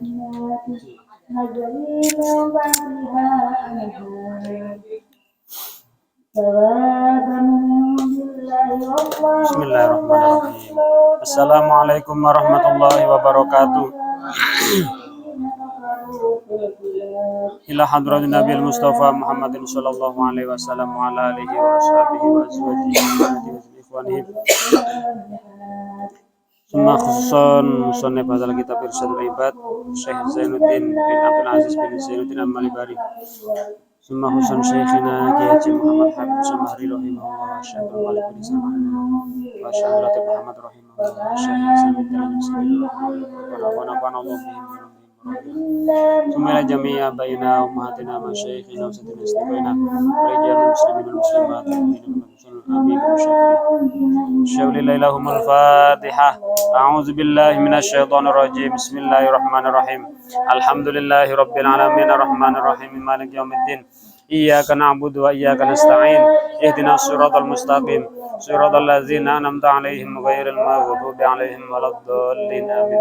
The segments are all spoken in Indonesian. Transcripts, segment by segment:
Bismillahirrahmanirrahim. Assalamualaikum warahmatullahi wabarakatuh. Ila hadratin Nabil Mustafa Muhammadin sallallahu alaihi wasallam wa ala alihi wa ashabihi wa azwajihi wa ikhwanihi. Summa khususan musannif hadzal kitab Irsyadul Ibad Syekh Zainuddin bin Abdul Aziz bin Zainuddin Al-Malibari. Summa khususan Syekhina Kiai Haji Muhammad Habib Samahri rahimahullah, Syekh Malik bin Samahri wa Syekh Latif Muhammad rahimahullah, Syekh Samahri wa nafa'ana Summa jami'a baina ummahatina wa syaikhina wa sayyidina istiqaina rijal muslimin wal muslimat amin Syaulillailahumul Fatihah. A'udzu billahi minasy syaithanir rajim. Bismillahirrahmanirrahim. Alhamdulillahi rabbil alamin arrahmanir rahim maliki yaumiddin. Iyyaka na'budu wa iyyaka nasta'in. Ihdinas siratal mustaqim. Siratal ladzina an'amta 'alaihim ghairil maghdubi 'alaihim waladdallin. Amin.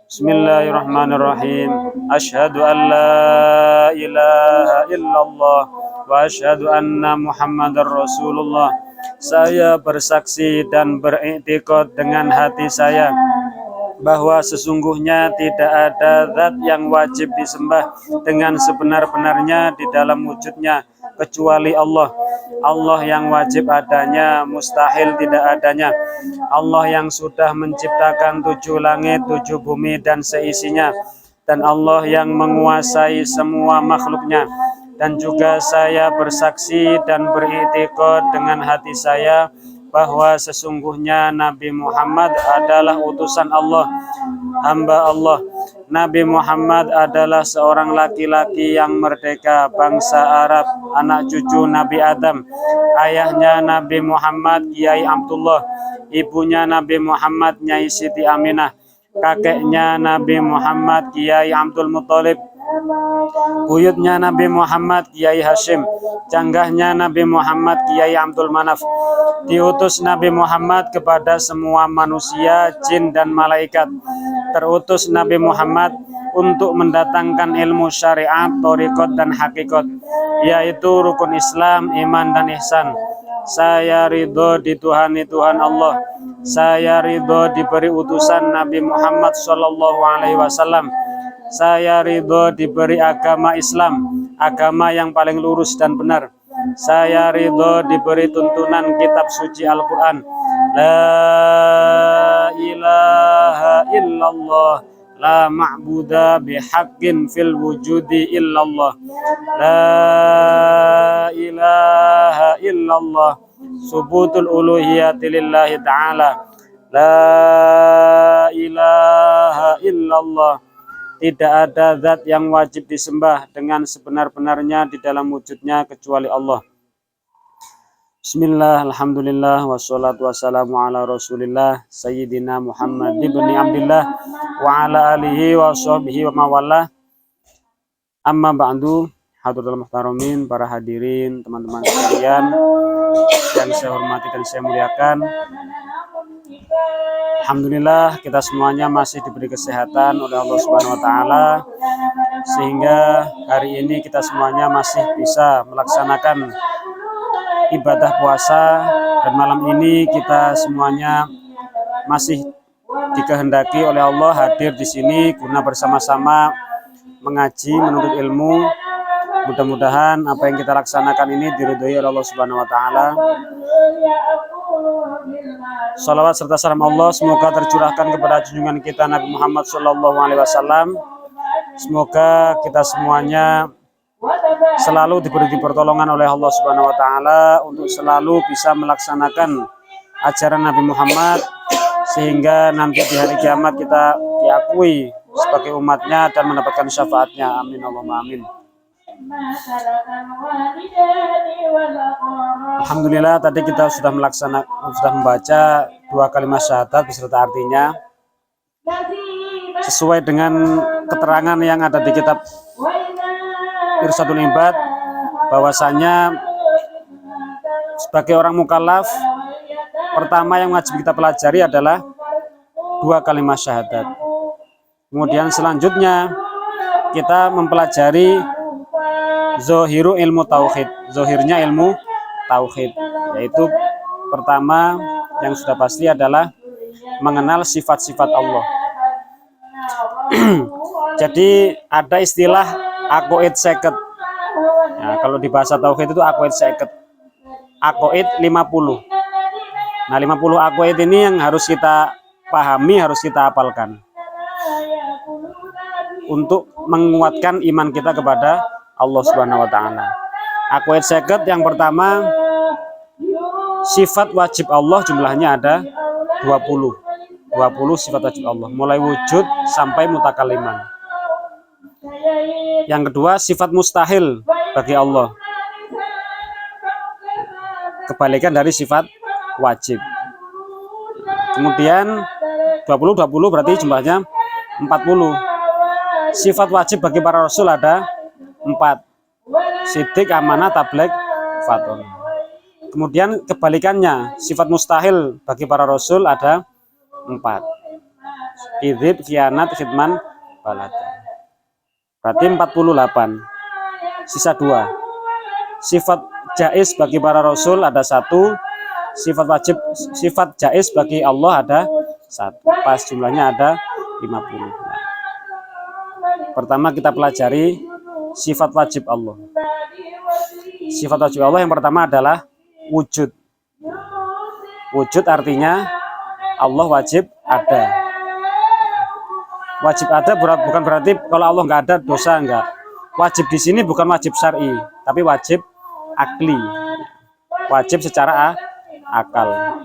Bismillahirrahmanirrahim. Asyhadu an la ilaha illallah wa asyhadu anna Muhammadar Rasulullah. Saya bersaksi dan beriktikad dengan hati saya bahwa sesungguhnya tidak ada zat yang wajib disembah dengan sebenar-benarnya di dalam wujudnya kecuali Allah. Allah yang wajib adanya, mustahil tidak adanya. Allah yang sudah menciptakan 7 langit, 7 bumi dan seisinya, dan Allah yang menguasai semua makhluknya. Dan juga saya bersaksi dan beriktikad dengan hati saya bahwa sesungguhnya Nabi Muhammad adalah utusan Allah, hamba Allah. Nabi Muhammad adalah seorang laki-laki yang merdeka, bangsa Arab, anak cucu Nabi Adam. Ayahnya Nabi Muhammad Kiai Abdullah, ibunya Nabi Muhammad Nyai Siti Aminah, kakeknya Nabi Muhammad Kiai Abdul Muthalib, buyutnya Nabi Muhammad Kiai Hashim, canggahnya Nabi Muhammad Kiai Abdul Manaf. Diutus Nabi Muhammad kepada semua manusia, jin dan malaikat. Terutus Nabi Muhammad untuk mendatangkan ilmu syariat, thariqat dan hakikat, yaitu rukun Islam, iman dan ihsan. Saya ridho dituhani Tuhan Allah. Saya ridho diberi utusan Nabi Muhammad sallallahu alaihi wasallam. Saya ridho diberi agama Islam, agama yang paling lurus dan benar. Saya ridho diberi tuntunan kitab suci Al-Quran. La ilaha illallah, la ma'buda bihaqqin fil wujudi illallah. La ilaha illallah, subutul uluhiyati lillahi ta'ala. La ilaha illallah, tidak ada zat yang wajib disembah dengan sebenar-benarnya di dalam wujudnya kecuali Allah. Bismillah, alhamdulillah, wassalatu wassalamu ala rasulillah Sayyidina Muhammad ibni Abdillah wa ala alihi wa sahbihi wa mawallah. Amma ba'du, hadratul muhtaramin, para hadirin, teman-teman sekalian yang saya hormati dan saya muliakan. Alhamdulillah kita semuanya masih diberi kesehatan oleh Allah Subhanahu wa taala, sehingga hari ini kita semuanya masih bisa melaksanakan ibadah puasa, dan malam ini kita semuanya masih dikehendaki oleh Allah hadir di sini guna bersama-sama mengaji, menuntut ilmu. Mudah-mudahan apa yang kita laksanakan ini diridhoi oleh Allah Subhanahu wa taala. Salawat serta salam Allah semoga tercurahkan kepada junjungan kita Nabi Muhammad sallallahu alaihi wasallam. Semoga kita semuanya selalu diberi pertolongan oleh Allah Subhanahu wa taala untuk selalu bisa melaksanakan ajaran Nabi Muhammad, sehingga nanti di hari kiamat kita diakui sebagai umatnya dan mendapatkan syafaatnya. Amin Allahumma amin. Alhamdulillah tadi kita sudah membaca 2 kalimat syahadat beserta artinya sesuai dengan keterangan yang ada di kitab Irsyadul Ibad, bahwasanya sebagai orang mukallaf pertama yang wajib kita pelajari adalah 2 kalimat syahadat. Kemudian selanjutnya kita mempelajari zohiru ilmu tauhid, zohirnya ilmu tauhid, yaitu pertama yang sudah pasti adalah mengenal sifat-sifat Allah. Jadi ada istilah aqoid seket. Nah, kalau di bahasa tauhid itu aqoid seket. Aqoid 50. Nah, 50 aqoid ini yang harus kita pahami, harus kita hafalkan untuk menguatkan iman kita kepada Allah Subhanahu wa taala. Aqoid seket yang pertama, sifat wajib Allah jumlahnya ada 20 sifat wajib Allah, mulai wujud sampai mutakaliman. Yang kedua, sifat mustahil bagi Allah, kebalikan dari sifat wajib. Kemudian 20 berarti jumlahnya 40. Sifat wajib bagi para rasul ada 4. Sidik, amanah, tabligh, faton. Kemudian kebalikannya, sifat mustahil bagi para rasul ada 4. Kidzib, khianat, khidman, balata. Berarti 48. Sisa 2. Sifat jaiz bagi para rasul ada 1. Sifat jaiz bagi Allah ada 1. Pas jumlahnya ada 50. Pertama kita pelajari sifat wajib Allah. Sifat wajib Allah yang pertama adalah wujud. Wujud artinya Allah wajib ada. Wajib ada bukan berarti kalau Allah nggak ada dosa, enggak. Wajib di sini bukan wajib syar'i, tapi wajib akli. Wajib secara akal.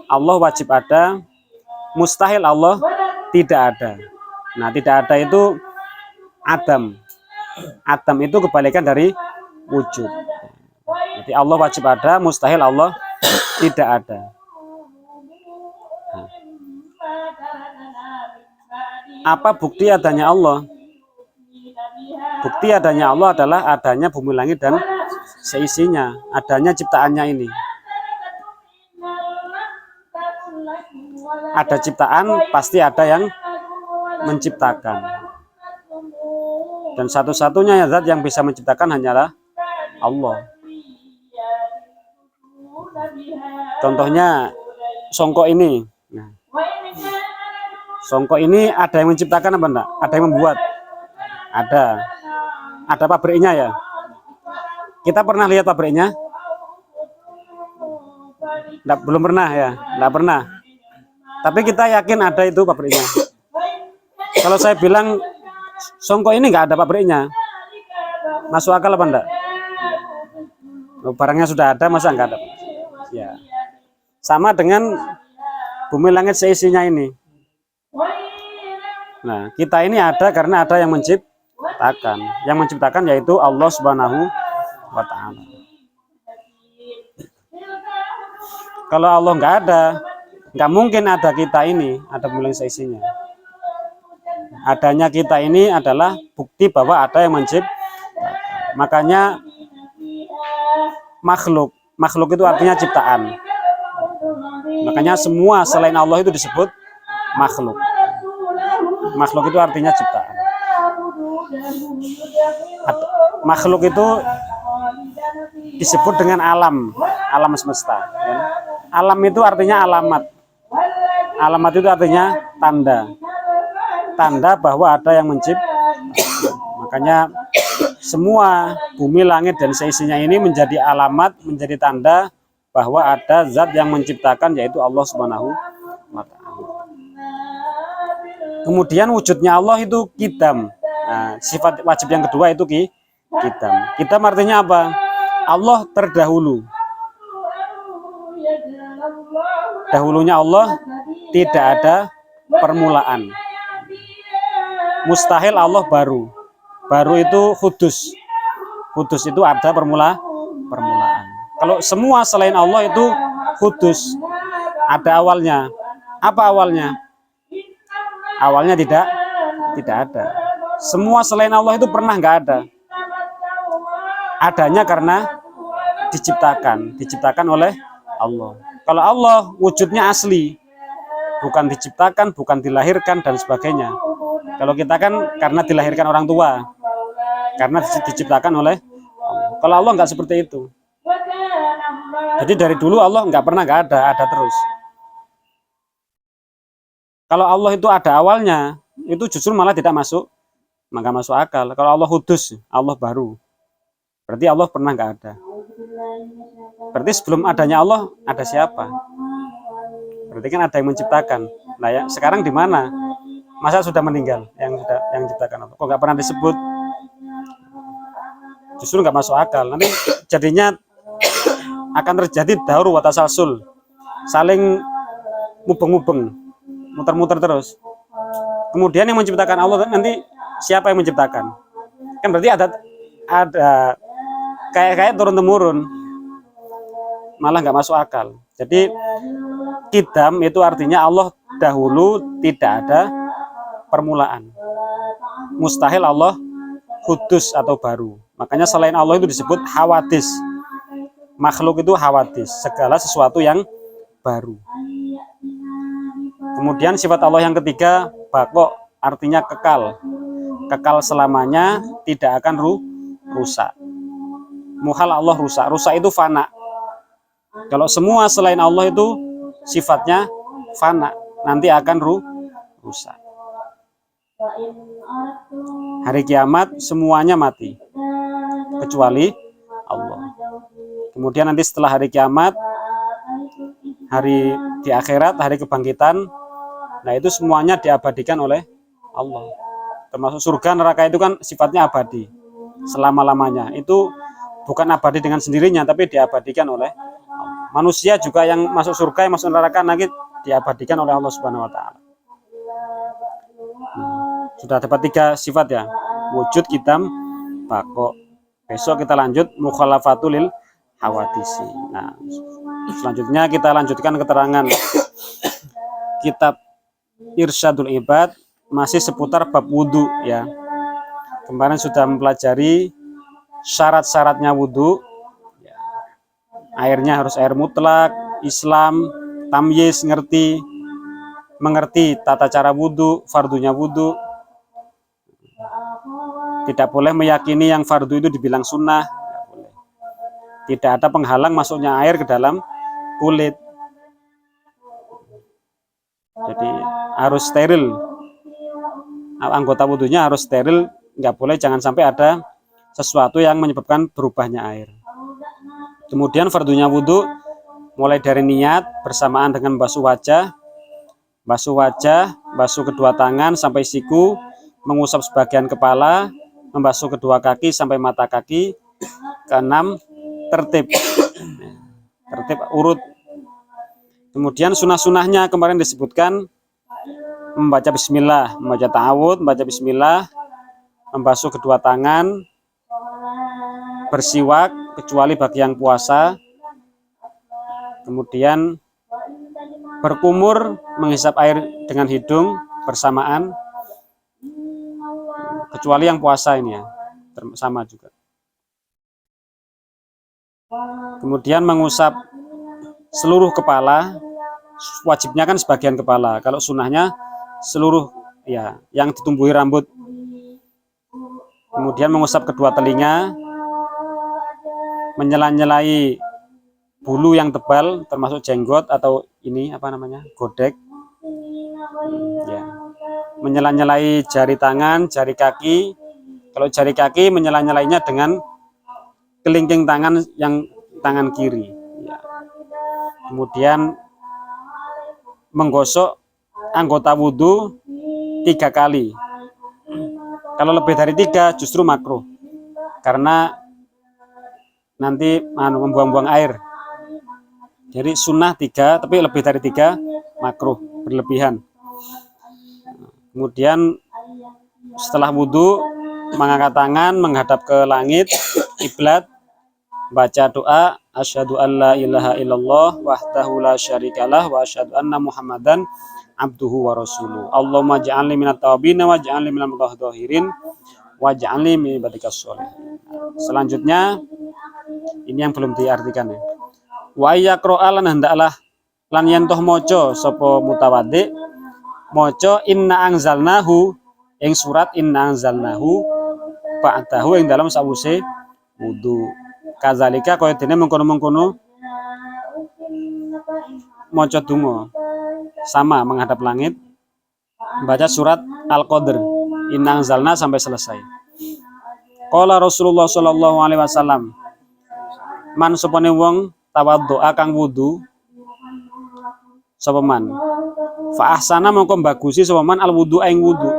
Allah wajib ada, mustahil Allah tidak ada. Nah, tidak ada itu adam. Adam itu kebalikan dari wujud. Jadi Allah wajib ada, mustahil Allah tidak ada. Apa bukti adanya Allah? Bukti adanya Allah adalah adanya bumi langit dan seisinya, adanya ciptaannya ini. Ada ciptaan, pasti ada yang menciptakan. Dan satu-satunya zat yang bisa menciptakan hanyalah Allah. Contohnya songkok ini. Nah, songkok ini ada yang menciptakan apa enggak? Ada yang membuat? Ada. Ada pabriknya ya? Kita pernah lihat pabriknya? Belum pernah ya? Enggak pernah. Tapi kita yakin ada itu pabriknya. Kalau saya bilang songkok ini enggak ada pabriknya, masuk akal apa enggak? Barangnya sudah ada, masa enggak ada? Ya. Sama dengan bumi langit seisinya ini. Nah, kita ini ada karena ada yang menciptakan. Yang menciptakan yaitu Allah Subhanahu wa taala. Kalau Allah nggak ada, nggak mungkin ada kita ini, ada bumi langit seisinya. Adanya kita ini adalah bukti bahwa ada yang menciptakan. Makanya makhluk itu artinya ciptaan. Makanya semua selain Allah itu disebut makhluk. Makhluk itu artinya ciptaan. Makhluk itu disebut dengan alam semesta. Alam itu artinya alamat. Alamat itu artinya tanda bahwa ada yang menciptakan. Makanya semua bumi, langit, dan seisinya ini menjadi alamat, menjadi tanda bahwa ada zat yang menciptakan, yaitu Allah Subhanahu wa ta'ala. Kemudian wujudnya Allah itu qidam. Nah, sifat wajib yang kedua itu qidam. Qidam artinya apa? Allah terdahulu. Dahulunya Allah tidak ada permulaan. Mustahil Allah baru. Baru itu hudus. Hudus itu ada permulaan. Kalau semua selain Allah itu hudus, ada awalnya. Apa awalnya? Awalnya tidak ada. Semua selain Allah itu pernah nggak ada. Adanya karena diciptakan oleh Allah. Kalau Allah wujudnya asli, bukan diciptakan, bukan dilahirkan dan sebagainya. Kalau kita kan karena dilahirkan orang tua, karena diciptakan oleh Allah. Kalau Allah nggak seperti itu. Jadi dari dulu Allah nggak pernah nggak ada terus. Kalau Allah itu ada awalnya, itu justru malah tidak masuk, maka masuk akal. Kalau Allah hudus, Allah baru, berarti Allah pernah nggak ada. Berarti sebelum adanya Allah ada siapa? Berarti kan ada yang menciptakan. Nah ya, sekarang di mana? Masa sudah meninggal yang menciptakan Allah? Kok nggak pernah disebut? Justru nggak masuk akal. Nanti jadinya akan terjadi daur wa tasalsul, saling mubeng-mubeng, muter-muter terus. Kemudian yang menciptakan Allah nanti siapa yang menciptakan? Kan berarti ada kayak turun temurun, malah nggak masuk akal. Jadi kidam itu artinya Allah dahulu tidak ada permulaan. Mustahil Allah hudus atau baru. Makanya selain Allah itu disebut hawadis. Makhluk itu hawadis, segala sesuatu yang baru. Kemudian sifat Allah yang ketiga, baqo, artinya kekal. Kekal selamanya, tidak akan rusak. Muhal Allah rusak. Rusak itu fana. Kalau semua selain Allah itu sifatnya fana, nanti akan rusak. Hari kiamat semuanya mati kecuali Allah. Kemudian nanti setelah hari kiamat, hari di akhirat, hari kebangkitan, nah itu semuanya diabadikan oleh Allah. Termasuk surga neraka itu kan sifatnya abadi selama-lamanya. Itu bukan abadi dengan sendirinya, tapi diabadikan oleh Allah. Manusia juga yang masuk surga, yang masuk neraka nanti diabadikan oleh Allah Subhanahu wa taala. Sudah dapat 3 sifat ya. Wujud, kitam, baqo. Besok kita lanjut mukhalafatul hawadisi. Nah, selanjutnya kita lanjutkan keterangan kitab Irsyadul Ibad, masih seputar bab wudhu ya. Kemarin sudah mempelajari syarat-syaratnya wudhu. Airnya harus air mutlak, Islam, tamyiz, mengerti tata cara wudhu, fardunya wudhu. Tidak boleh meyakini yang fardu itu dibilang sunnah. Tidak ada penghalang masuknya air ke dalam kulit. Jadi harus steril. Anggota wudhunya harus steril. Nggak boleh, jangan sampai ada sesuatu yang menyebabkan berubahnya air. Kemudian fardunya wudhu mulai dari niat bersamaan dengan basuh wajah, basuh kedua tangan sampai siku, mengusap sebagian kepala, membasuh kedua kaki sampai mata kaki. Keenam, tertib urut. Kemudian sunah-sunahnya kemarin disebutkan membaca bismillah, membaca ta'awud, membaca bismillah, membasuh kedua tangan, bersiwak kecuali bagi yang puasa, kemudian berkumur, menghisap air dengan hidung bersamaan, kecuali yang puasa ini ya, sama juga. Kemudian mengusap seluruh kepala, wajibnya kan sebagian kepala, kalau sunahnya seluruh ya yang ditumbuhi rambut. Kemudian mengusap kedua telinga, menyela-nyelai bulu yang tebal termasuk jenggot atau ini apa namanya, godek ya. Menyela-nyelai jari tangan, jari kaki. Kalau jari kaki menyela-nyelainya dengan kelingking tangan yang tangan kiri ya. Kemudian menggosok anggota wudhu 3 kali. Kalau lebih dari 3 justru makruh, karena nanti membuang-buang air. Jadi sunnah 3, tapi lebih dari 3 makruh, berlebihan. Kemudian setelah wudhu mengangkat tangan menghadap ke langit, kiblat, baca doa asyhadu alla ilaha illallah wahdahu la syarikalah wa asyhadu anna muhammadan abduhu wa rasuluh. Allahumma ja'alni minat tawabin wa ja'alni minal mutahhirin wa ja'alni min ibadikas sholihin. Selanjutnya ini yang belum diartikan ya. Wa yaqra'alan hendaklah lan yen toh maca sapa mutawaddi maca inna anzalnahu ing surat inna anzalnahu ba'dahu ing dalam sawuse wudu. Kadzalika kaya dene mengkono-mengkono maca donga sama menghadap langit, baca surat Al-Qadr inna anzalna sampai selesai. Qala Rasulullah sallallahu alaihi wasallam, man supane wong tawaddoa kang wudu sapa man, fa ahsana mongko bagusi sapa man al wudu ing wudu,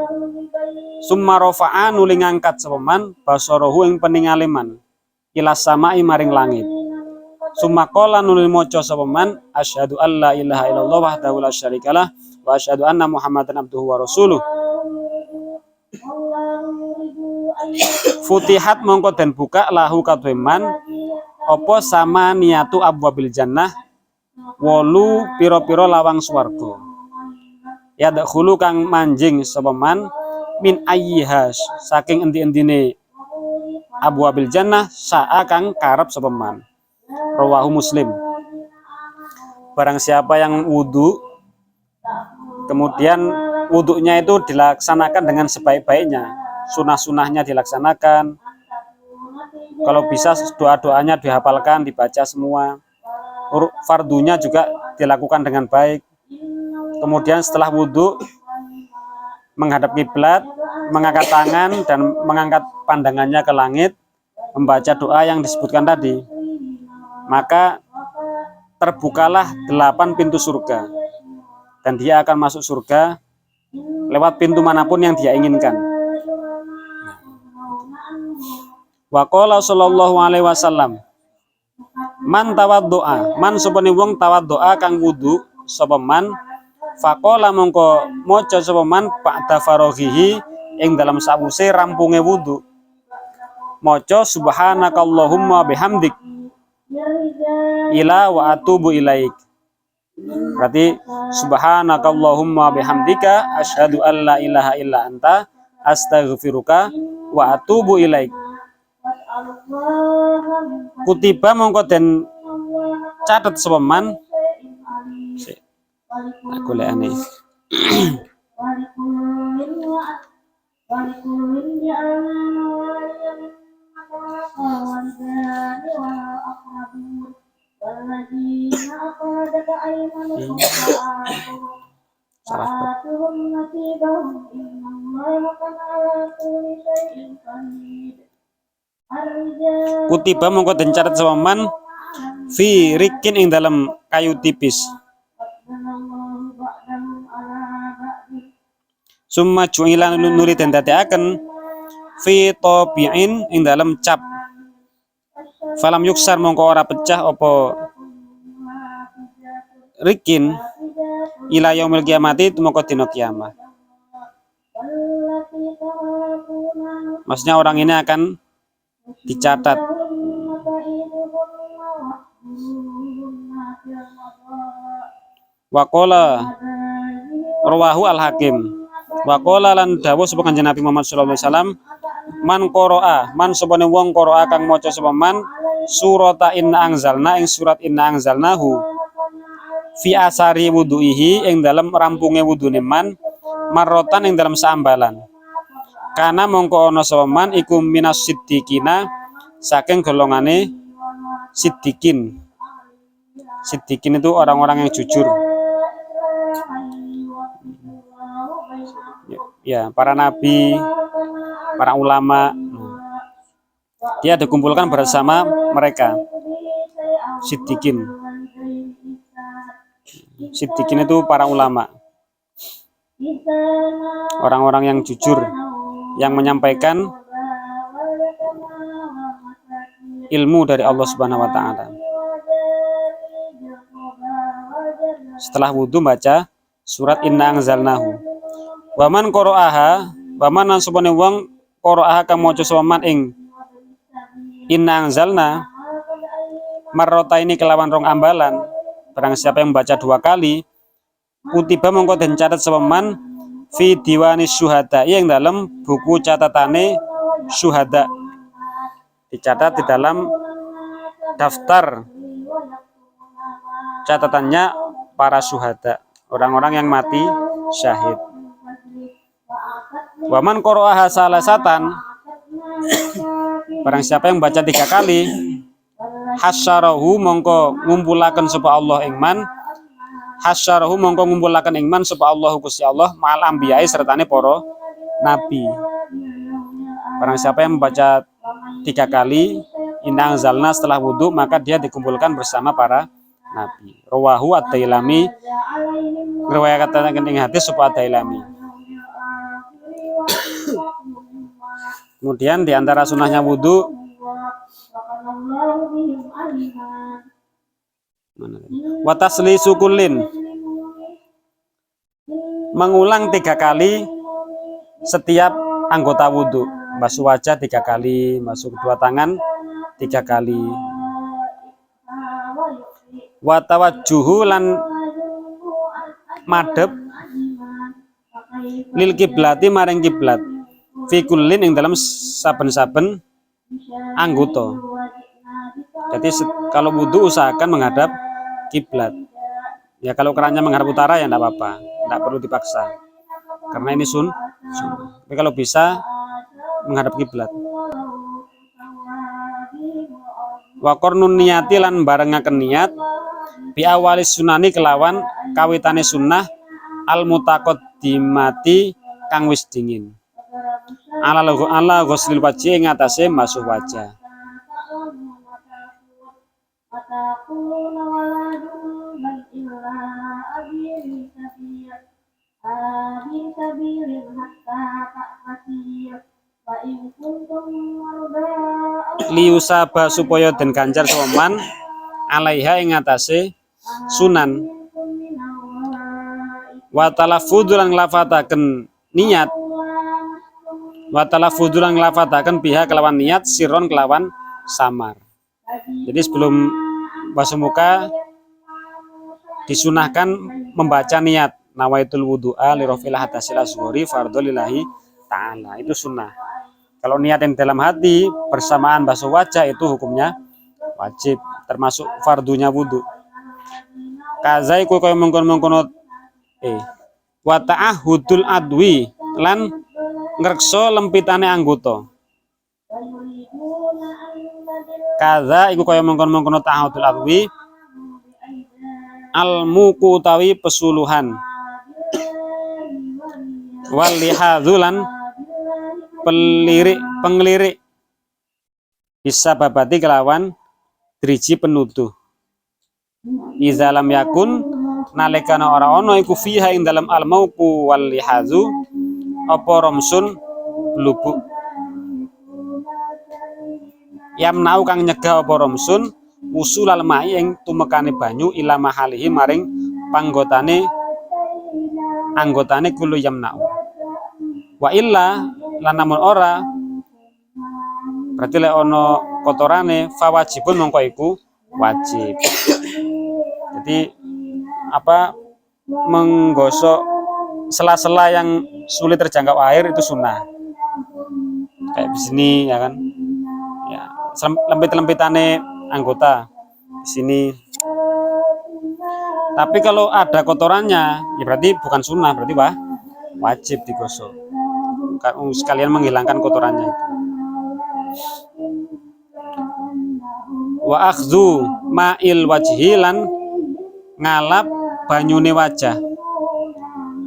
summa rafa'a nuli ngangkat sapa man basarahu ing peningale man ila samai maring langit, summa qala nuli maca sapa man asyhadu alla ilaha illallah wahdahu la syarikalah wa asyhadu anna muhammadan abduhu wa rasuluh. Futihat mongko den buka lahu kadhe man apa sama niatu abwabil jannah 8 pira-pira lawang swarga. Ya dakhulu kang manjing sapa man min ayyiha saking endi-endine abwabil jannah sa'a kang karep sapa man. Rawahu Muslim. Barang siapa yang wudu kemudian wudunya itu dilaksanakan dengan sebaik-baiknya, sunah-sunahnya dilaksanakan, kalau bisa doa-doanya dihafalkan, dibaca semua, fardunya juga dilakukan dengan baik. Kemudian setelah wudu menghadap kiblat, mengangkat tangan dan mengangkat pandangannya ke langit, membaca doa yang disebutkan tadi, maka terbukalah 8 pintu surga dan dia akan masuk surga lewat pintu manapun yang dia inginkan. Wa qala sallallahu alaihi wasallam, man tawaddoa, man supane wong tawaddoa kang wudu sapa man, faqala mongko maca sapa man ba'da faraghihi ing dalam sawuse rampunge wudu, maca subhanakallahumma bihamdik ila wa atubu ilaik. Berarti subhanakallahumma bihamdika asyhadu an la ilaha illa anta astaghfiruka wa atubu ilaik. Kutiba mongko den catet sapa man aku lekane kutiba mongko den catet sapa man fi rikin ing dalam kayu tipis, summa ju'ilan nuli den dadekaken fi tabi'in ing dalam cap, falam yuksar mongko ora pecah apa rikin ila yaumil kiamati mongko dina kiamat. Maksudnya orang ini akan dicatat. Waqala rawahu al-Hakim. Waqala lan dawuh sapa Kanjeng Nabi Muhammad sallallahu alaihi wasallam, man qara'a, man sapane wong qara'a kang maca sapa man surata inna anzalna ing surat inna anzalnahu fi asari wudu'ihi ing dalam rampunge wudune man marrotan ing dalam saambalan, kana mongko ana sapa man iku minas siddiqina saking golongane siddiqin. Siddiqin itu orang-orang yang jujur. Ya, para nabi, para ulama, dia dikumpulkan bersama mereka. Siddiqin. Siddiqin itu para ulama, orang-orang yang jujur, yang menyampaikan ilmu dari Allah Subhanahu wa taala. Setelah wudu baca surat inna anzalnahu. Wa man qara'aha, wa man supane wong qara'aha kang maca sapa man ing inna anzalna marrataini kelawan rong ambalan, barang siapa yang membaca 2 kali, kutiba mongko den catat sapa man fi diwanis syuhada, yang dalam buku catatane syuhada, dicatat di dalam daftar catatannya para syuhada, orang-orang yang mati syahid. Waman qoro'aha salasatan, barang siapa yang baca 3 kali, hasyarahu mongko ngumpulaken sapa Allah ing man, hasyarahu mongko ngumpulaken ing man sapa Allah Gusti Allah ma'al anbiya'i sertane para nabi. Barang siapa yang membaca 3 kali inna anzalna setelah wudu, maka dia dikumpulkan bersama para nabi. Rawahu Ad-Dailami, riwayatkan ing hadis sapa Ad-Dailami. Kemudian di antara sunahnya wudu wa taslisu kullin, mengulang 3 kali setiap anggota wudu. Basuh wajah 3 kali, basuh kedua tangan 3 kali. Wa tawajjuhu lan madhep lil kiblati maring kiblat, fi kullin ing dalam saben-saben anggota. Jadi kalau wudu usahakan menghadap kiblat. Ya kalau kerannya menghadap utara ya enggak apa-apa, enggak perlu dipaksa. Karena ini sunnah. Tapi kalau bisa menghadap kiblat. Wa qarnun niyati lan barengaken niat bi awalis sunani kelawan kawitane sunnah al mutaqaddimati kang wis dingin. Ala ghuslil wajhi ing atase masuh wajah. Liusaba supaya den kancar soman alaiha ing atase sunan. Wa talaffudzu lan lafataken niat, wa talaffudzu lan lafataken biha kelawan niat sirron kelawan samar. Jadi sebelum basuh muka disunahkan membaca niat nawaitul wudu'a li rafil hadasil asghari fardhu lillahi ta'ala. Itu sunnah. Kalau niat yang dalam hati bersamaan basuh wajah itu hukumnya wajib, termasuk fardunya wudu. Kazai kaya mengkono-mengkono wa ta'ahudul adwi lan ngrekso lempitane anggota. Kaza iku kaya mengkono-mengkono ta'ahudul adwi al muku utawi pesuluhan, wal lihadzulan pengelirik bisa babati kelawan driji penutuh. Iza lam yakun nalikana ora ana iku fiha ing dalam al mauqu wal lihazu apa romsun lubuk. Yamnau kang nyegah apa romsun usul al mai ing tumekane banyu ila mahalihi maring panggotane anggotane kulo yamnau. Wa illa lan namun ora berarti lek ana kotorane fawajibun mongko iku wajib. Jadi menggosok sela-sela yang sulit terjangkau air itu sunnah. Kayak di sini ya kan. Ya, lempit-lempitane anggota di sini. Tapi kalau ada kotorannya, ya berarti bukan sunnah, berarti wajib digosok. Sekalian menghilangkan kotorannya itu. Wa akhdhu ma'il wajhi lan ngalap banyune wajah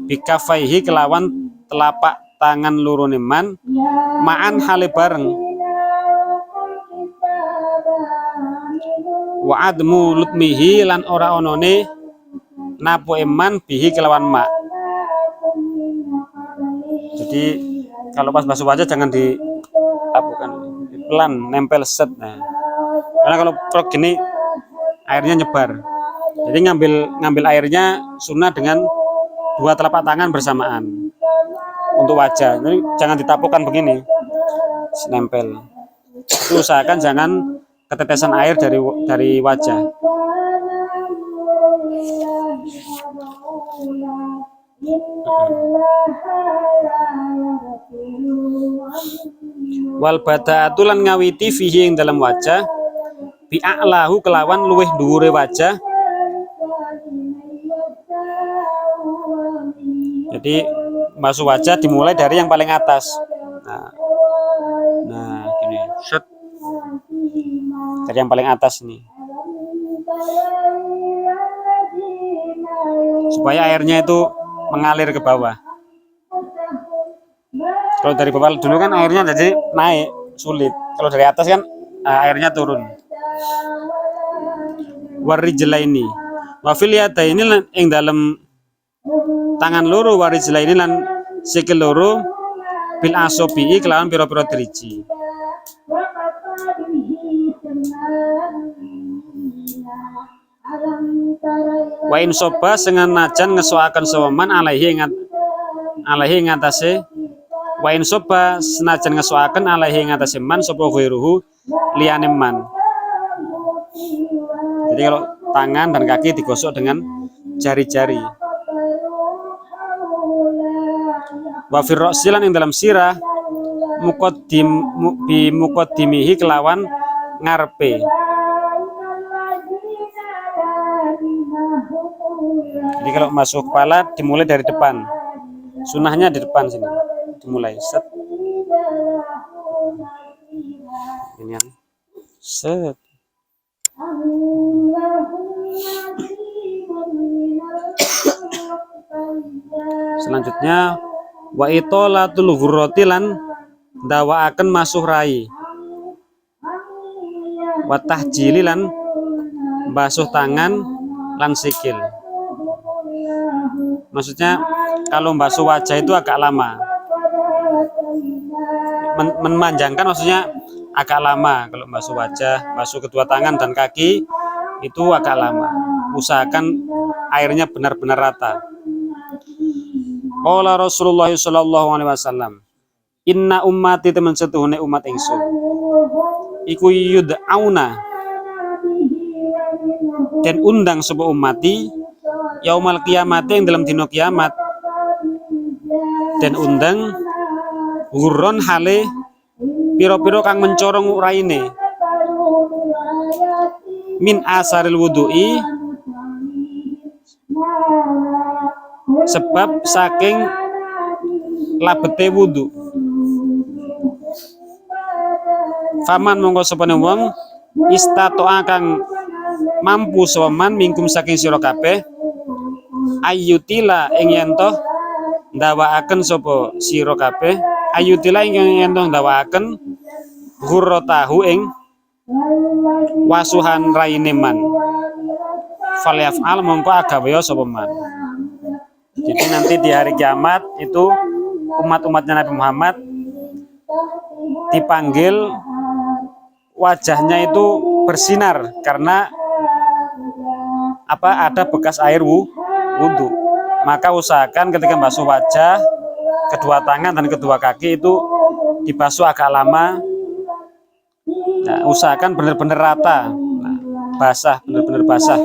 bikafaihi kelawan telapak tangan lurune man ma'an hale bareng wa admu lutmihi lan ora onone napu eman bihi kelawan ma. Jadi kalau pas basuh wajah jangan ditapukan, pelan nempel set. Nah, karena kalau prok gini airnya nyebar. Jadi ngambil airnya sunnah dengan 2 telapak tangan bersamaan untuk wajah. Jadi jangan ditapukan begini, nempel. Itu usahakan jangan ketetesan air dari wajah. Wal bada'atu lan ngawiti fihi ing dalam wajah bi'a'lahu kelawan luweh dhuwure wajah Jadi basuh wajah dimulai dari yang paling atas. Nah gini, set dari yang paling atas nih, supaya airnya itu mengalir ke bawah. Kalau dari bawah dulu kan airnya jadi naik, sulit. Kalau dari atas kan airnya turun. Warijlaini wa fil yadaini lan ing dalem tangan loro, warijlaini lan sikil loro, bil asobi kelawan pira-pira driji. Wa in soba sengajan ngesoaken sawaman alaihi ngatase, wa in soba senajan ngesoaken alaihi ngatase man sapa ghairuhu liyane man. Jadi kalau tangan dan kaki digosok dengan jari-jari. Wa fir ra'silan ing dalam sirah muqaddimihi kelawan ngarepe. Jadi kalau masuk kepala dimulai dari depan. Sunahnya di depan sini. Dimulai set. Ini yang set. Selanjutnya wa itolatul ghurrati lan ndawaaken masuh rai, wa tahjili lan basuh tangan lan sikil. Maksudnya kalau basuh wajah itu agak lama, memanjangkan maksudnya agak lama. Kalau basuh wajah, basuh kedua tangan dan kaki itu agak lama. Usahakan airnya benar-benar rata. Qala Rasulullah sallallahu alaihi wasallam, inna ummati temen setuhune umat ingsun iku yud'auna dan undang sapa umati yaumal kiamat yang dalam dino kiamat, dan undang ghurron hale piro-piro kang mencorong raine min asaril wudu'i sebab saking labete wudu. Faman mongko sapane wong istato'a kang mampu soman mingkum saking sira kabeh ayyutila ing yen to ndawaaken sapa sira kabeh ayyutila ing yen to ndawaaken ghurratahu ing wasuhan raine man falyaf'al mongko agawe sapa man. Jadi nanti di hari kiamat itu umat-umatnya Nabi Muhammad dipanggil wajahnya itu bersinar karena apa, ada bekas air wudhu. Maka usahakan ketika basuh wajah, kedua tangan dan kedua kaki itu dibasuh agak lama. Nah, usahakan benar-benar rata, basah, benar-benar basah.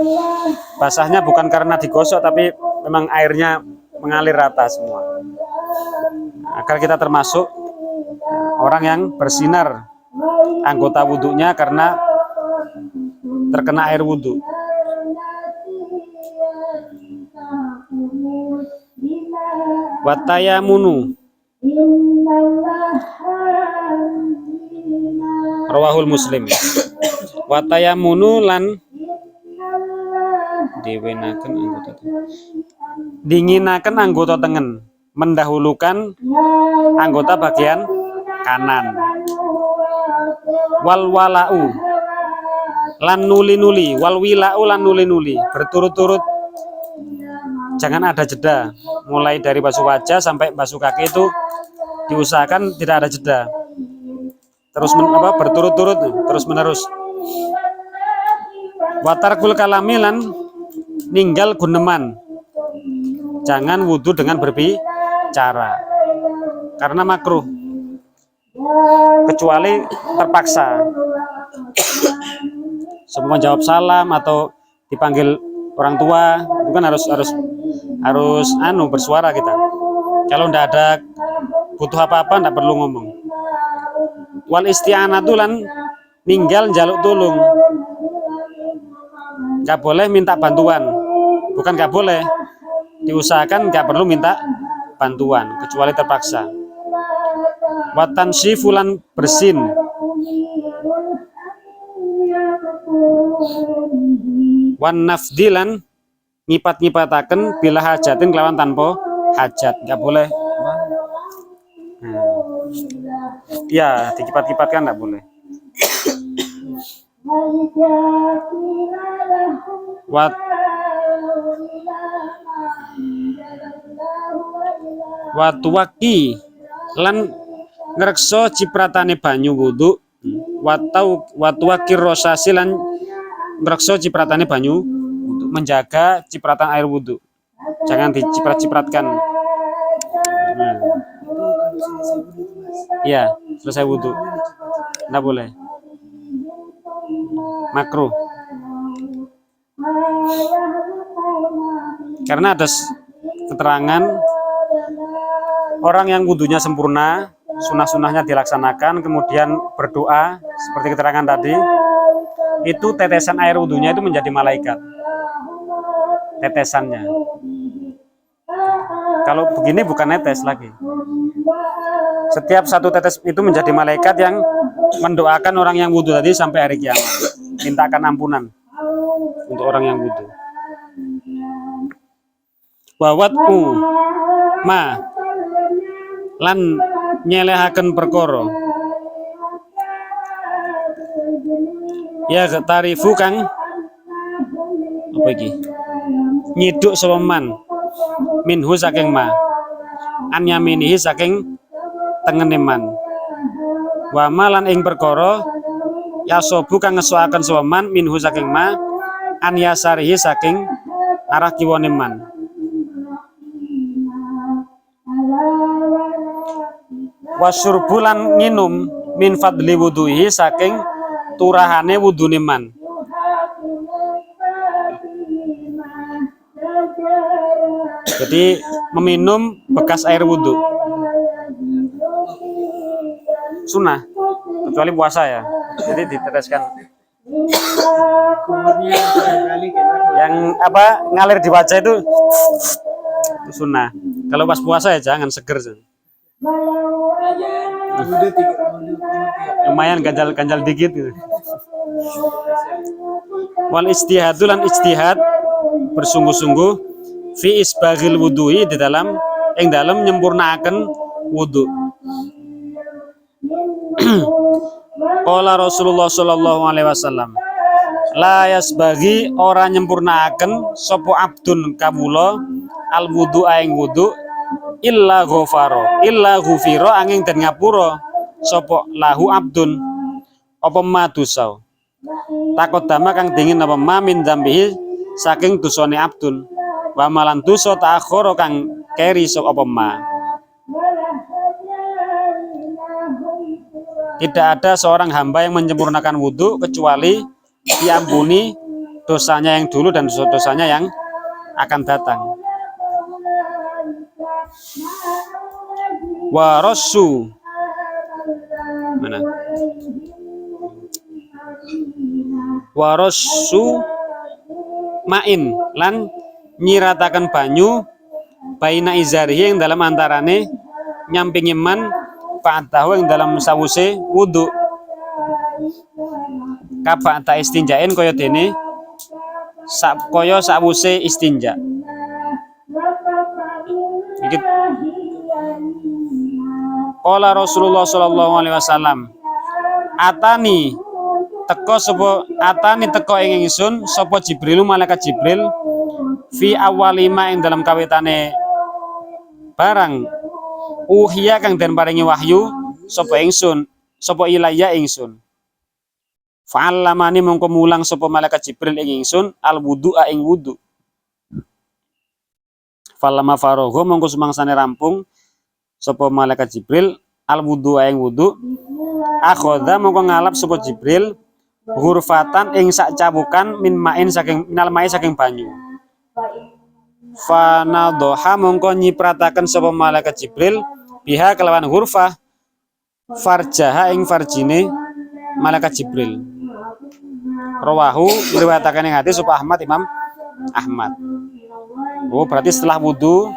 Basahnya bukan karena digosok, tapi memang airnya mengalir rata semua. Agar kita termasuk orang yang bersinar anggota wudhunya karena terkena air wudhu. Watayamunu rawahul Muslim. Watayamunu lan diwenaken anggota dinginaken anggota tengen, mendahulukan anggota bagian kanan. Wal walau lan nuli-nuli, wal wilau lan nuli-nuli, berturut-turut, jangan ada jeda. Mulai dari basuh wajah sampai basuh kaki itu diusahakan tidak ada jeda, terus berturut-turut, terus menerus. Watarkul kalamilan ninggal guneman, jangan wudhu dengan berbicara karena makruh kecuali terpaksa. Semua jawab salam atau dipanggil orang tua itu kan harus bersuara kita. Kalau ndak ada butuh apa-apa ndak perlu ngomong. Wal isti'anatu lan ninggal njaluk tulung, nggak boleh minta bantuan, bukan nggak boleh, diusahakan nggak perlu minta bantuan kecuali terpaksa. Watan syifulan bersin, wan nafdilan nyipat-nyipataken bila hajatin kelawan tanpa hajat, nggak boleh. Ya, dikipat-kipatkan nggak boleh. Wat watuwaki lan ngrekso cipratane banyu wudu, watuwaki rosasi lan ngrekso cipratane banyu wudu, menjaga cipratan air wudu, jangan diciprat-cipratkan. Iya, selesai wudu nggak boleh, makruh. Karena ada keterangan orang yang wudunya sempurna, sunah-sunahnya dilaksanakan, kemudian berdoa seperti keterangan tadi, itu tetesan air wudunya itu menjadi malaikat, tetesannya. Kalau begini bukan netes lagi. Setiap satu tetes itu menjadi malaikat yang mendoakan orang yang wudu tadi sampai hari kiamat, mintakan ampunan untuk orang yang wudu. Wawatku ma lan nyelehaken perkara ya tarifu kang apa iki nyiduk sapa man minhu saking ma an yaminihi saking tengene man wa malan ing perkara yasobu kang ngesuaken sapa man minhu saking ma an yasarihi saking arah kiwane man. Wasyurbulan minum min fadli wuduhi saking turahane wudune man. Jadi meminum bekas air wudhu sunnah kecuali puasa ya, jadi diteteskan yang apa ngalir di wajah itu sunnah. Kalau pas puasa ya jangan, seger. Lumayan ganjal dikit gitu. Wal ijtihadulan ijtihad bersungguh-sungguh fi isbaghil wudu'i di dalam nyempurnaaken wudu. Qala Rasulullah sallallahu alaihi wasallam la yasbaghi ora nyempurnaaken sapa abdun kawula al wudu'a ing wudu illa ghufira angin den ngapura sapa lahu abdun apa madusau takut dama kang dingin apa mamin zambihi saking dosane abdun wa malan dosa ta'akhara kang keri sapa apa ma. Tidak ada seorang hamba yang menyempurnakan wudhu kecuali diampuni dosanya yang dulu dan dosanya yang akan datang. Warasu mana? Warasu main lan nyiratakan banyu baina izarihi yang dalam antarane nyampingi man fa'atahu yang dalam sawuse wudu kaba'ta istinjain kaya dene kaya sawuse istinja. Iki qala Rasulullah sallallahu alaihi wasallam atani teko ing ingsun sapa Jibril malaikat Jibril fi awalima ing dalam kawitane barang uhiya kang den paringi wahyu sapa ingsun sapa ilayya ingsun fa'allamani mongko mulang sapa malaikat Jibril ing ingsun al wudu'a ing wudu falamma faragha mongko sumangsane rampung sapa malaikat Jibril al wudu'a ing wudu akhadha mongko ngalap sapa Jibril ghurfatan ing sak cabukan minal mai saking banyu fanadha mongko nyiprataken sapa malaikat Jibril biha kelawan hurfah farjaha ing farjine malaikat Jibril. Rawahu riwayataken ing hadis sapa Ahmad Imam Ahmad. Oh berarti setelah wudu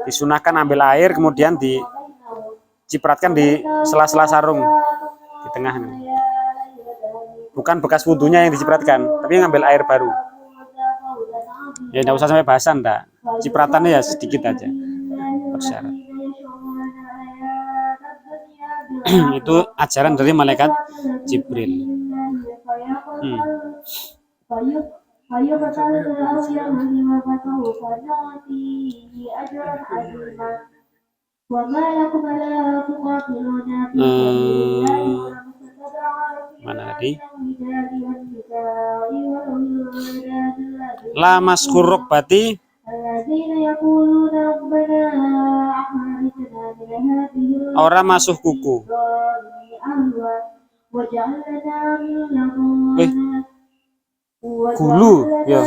disunahkan ambil air kemudian dicipratkan di sela-sela sarung di tengah. Bukan bekas wudhunya yang dicipratkan, tapi ngambil air baru. Ya tidak usah sampai basah, enggak. Cipratannya ya sedikit aja. Bersyarat. Itu ajaran dari malaikat Jibril. Mana tadi? La maskur rukbati orang masuk kuku. Gulu ya.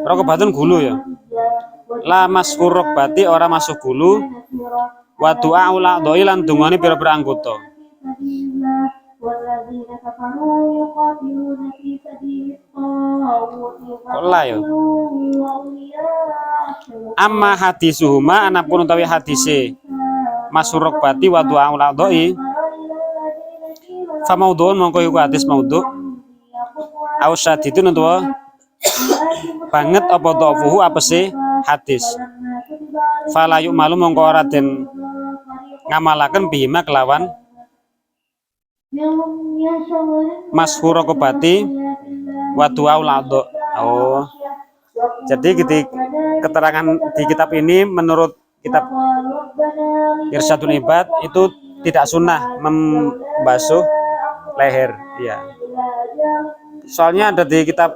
Rukbatun gulu ya. La maskur rukbati orang masuk gulu. Wa du'a ula doilan dungane pira-pira anggota. Kola yo. Amma hadisuhuma anapun utawi hadise masuruk bati wa du'a ula doi. Fa maudhu'un mongko iku hadis maudhu'. Ausaditun utawa banget apa dhafuhu apese hadis. Fala yuk malu mongko ora den ngamalaken bihima kelawan mashhur rukbati wa du'a ul-adha. Oh. Jadi keterangan di kitab ini menurut kitab Irsyadul Ibad itu tidak sunnah membasuh leher, ya. Soalnya ada di kitab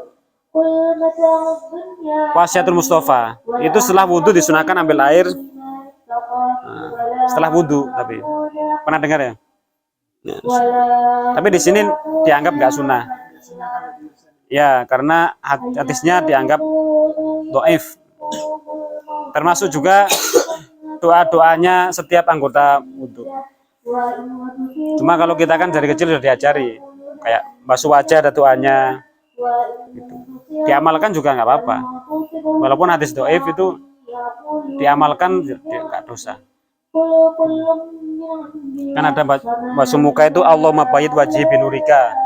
Wasiatul Mustafa itu setelah wudhu disunahkan ambil air. Setelah wudhu, tapi pernah dengar ya? Ya. Tapi di sini dianggap nggak sunnah. Ya, karena hadisnya dianggap dhaif. Termasuk juga doa-doanya setiap anggota wudhu. Cuma kalau kita kan dari kecil sudah diajari, kayak basuh wajah ada doanya. Gitu. Diamalkan juga nggak apa-apa. Walaupun hadis dhaif itu diamalkan nggak dosa. Kan ada basuh muka itu Allahumma bayyid wajhi binurika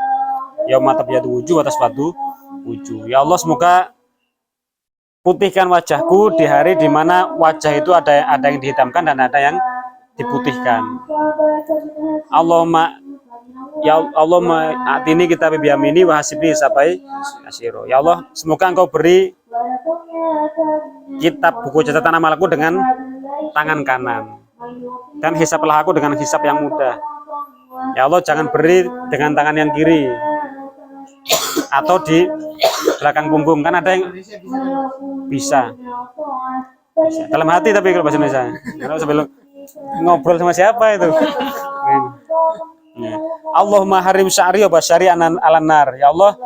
yauma tabyadu wujuh atas wadu wujuh. Ya Allah, semoga putihkan wajahku di hari di mana wajah itu ada yang dihitamkan dan ada yang diputihkan. Allahumma ya Allahumma atini kita biyamini wa hasibni sabai asyiro. Ya Allah, semoga Engkau beri kitab buku catatan amalku dengan tangan kanan dan hisablah aku dengan hisab yang mudah. Ya Allah, jangan beri dengan tangan yang kiri atau di belakang punggung, kan ada yang bisa. Dalam hati tapi kalau bahasa Indonesia. Kalau sebelum ngobrol sama siapa itu. Allahumma harim sya'ri wa basyari alan nar. Ya Allah,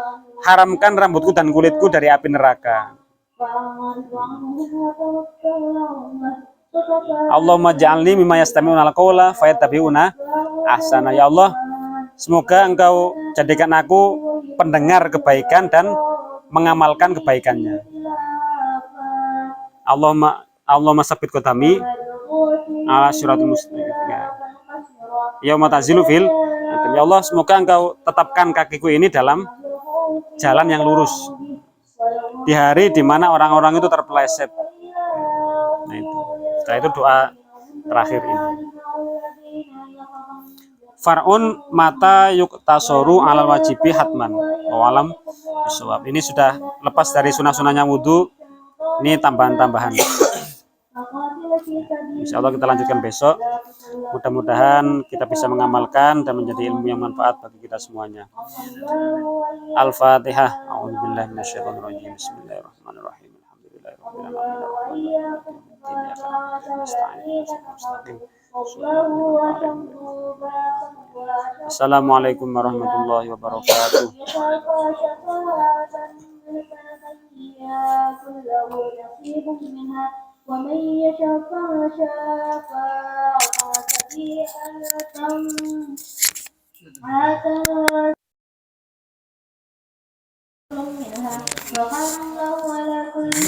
haramkan rambutku dan kulitku dari api neraka. Allahumma ja'alni mimma yastami'una al-qawla fayattabi'una ahsana. Ya Allah, semoga Engkau jadikan aku pendengar kebaikan dan mengamalkan kebaikannya. Allahumma sabit qadami ala siratal mustaqim. Yauma tazilu fil. Ya Allah, semoga Engkau tetapkan kakiku ini dalam jalan yang lurus di hari di mana orang-orang itu terpeleset. Nah itu. Setelah itu doa terakhir ini. Far'un mata yuktasoru alal wajibi hatman. Walam bisawab. Ini sudah lepas dari sunah-sunahnya wudhu. Ini tambahan-tambahan. Insya Allah kita lanjutkan besok. Mudah-mudahan kita bisa mengamalkan dan menjadi ilmu yang manfaat bagi kita semuanya. Al-Fatihah. A'udzubillahi minasyaitonirrajim. Bismillahirrahmanirrahim. Assalamualaikum warahmatullahi wabarakatuh. ومن يشفع شفاعة سيئة منها وقال الله على كل